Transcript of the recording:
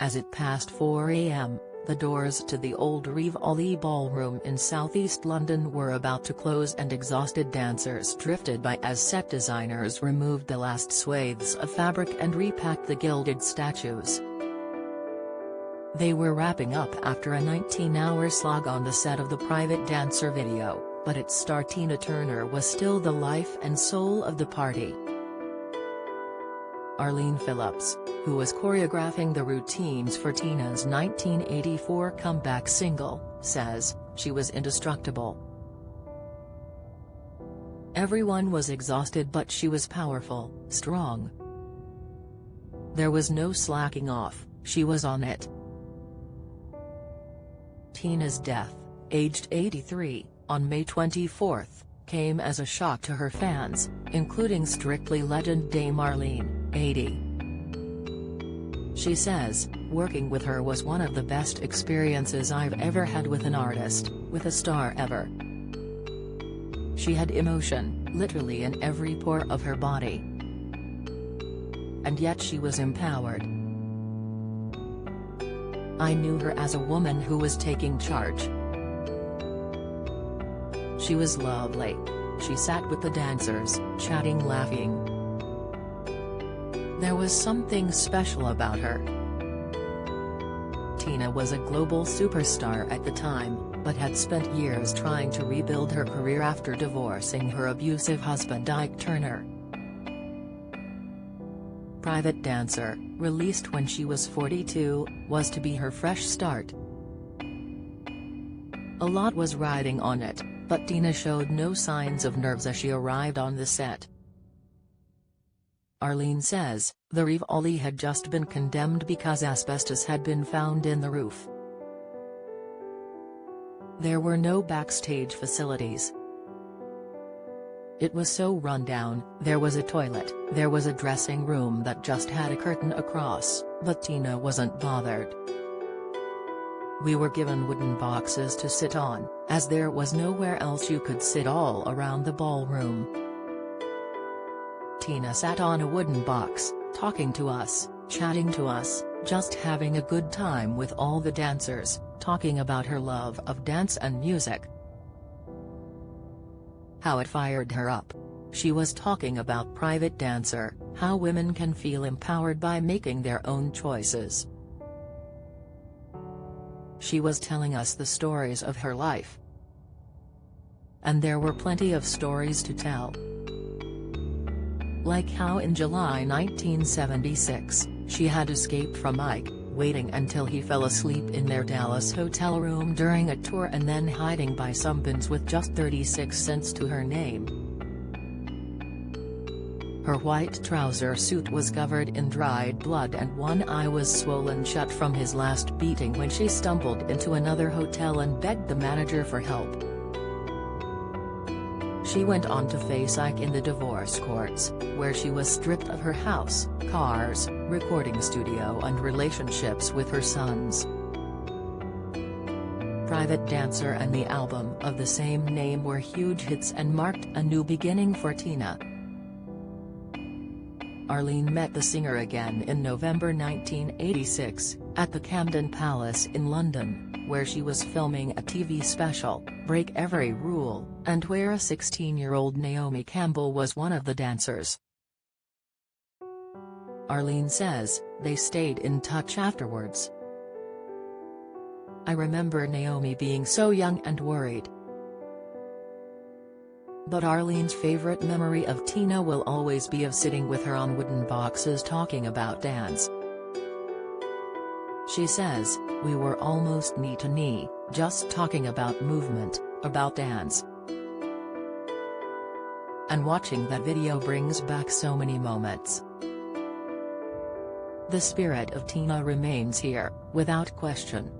As it passed 4 a.m., the doors to the old Rivoli Ballroom in southeast London were about to close and exhausted dancers drifted by as set designers removed the last swathes of fabric and repacked the gilded statues. They were wrapping up after a 19-hour slog on the set of the Private Dancer video, but its star Tina Turner was still the life and soul of the party. Arlene Phillips, who was choreographing the routines for Tina's 1984 comeback single, says, "She was indestructible. Everyone was exhausted but she was powerful, strong. There was no slacking off, she was on it." Tina's death, aged 83, on May 24, came as a shock to her fans, including Strictly legend Dame Arlene, 80. She says, "Working with her was one of the best experiences I've ever had with an artist, with a star ever. She had emotion, literally in every pore of her body. And yet she was empowered. I knew her as a woman who was taking charge. She was lovely. She sat with the dancers, chatting, laughing. There was something special about her." Tina was a global superstar at the time, but had spent years trying to rebuild her career after divorcing her abusive husband Ike Turner. Private Dancer, released when she was 42, was to be her fresh start. A lot was riding on it, but Tina showed no signs of nerves as she arrived on the set. Arlene says, the Rivoli had just been condemned because asbestos had been found in the roof. There were no backstage facilities. It was so run down. There was a toilet, there was a dressing room that just had a curtain across, but Tina wasn't bothered. We were given wooden boxes to sit on, as there was nowhere else you could sit all around the ballroom. Tina sat on a wooden box, talking to us, chatting to us, just having a good time with all the dancers, talking about her love of dance and music. How it fired her up. She was talking about Private Dancer, how women can feel empowered by making their own choices. She was telling us the stories of her life. And there were plenty of stories to tell. Like how in July 1976, she had escaped from Ike, waiting until he fell asleep in their Dallas hotel room during a tour and then hiding by some bins with just 36 cents to her name. Her white trouser suit was covered in dried blood and one eye was swollen shut from his last beating when she stumbled into another hotel and begged the manager for help. She went on to face Ike in the divorce courts, where she was stripped of her house, cars, recording studio and relationships with her sons. Private Dancer and the album of the same name were huge hits and marked a new beginning for Tina. Arlene met the singer again in November 1986, at the Camden Palace in London, where she was filming a TV special, Break Every Rule, and where a 16-year-old Naomi Campbell was one of the dancers. Arlene says, they stayed in touch afterwards. I remember Naomi being so young and worried. But Arlene's favorite memory of Tina will always be of sitting with her on wooden boxes talking about dance. She says, we were almost knee to knee, just talking about movement, about dance. And watching that video brings back so many moments. The spirit of Tina remains here, without question.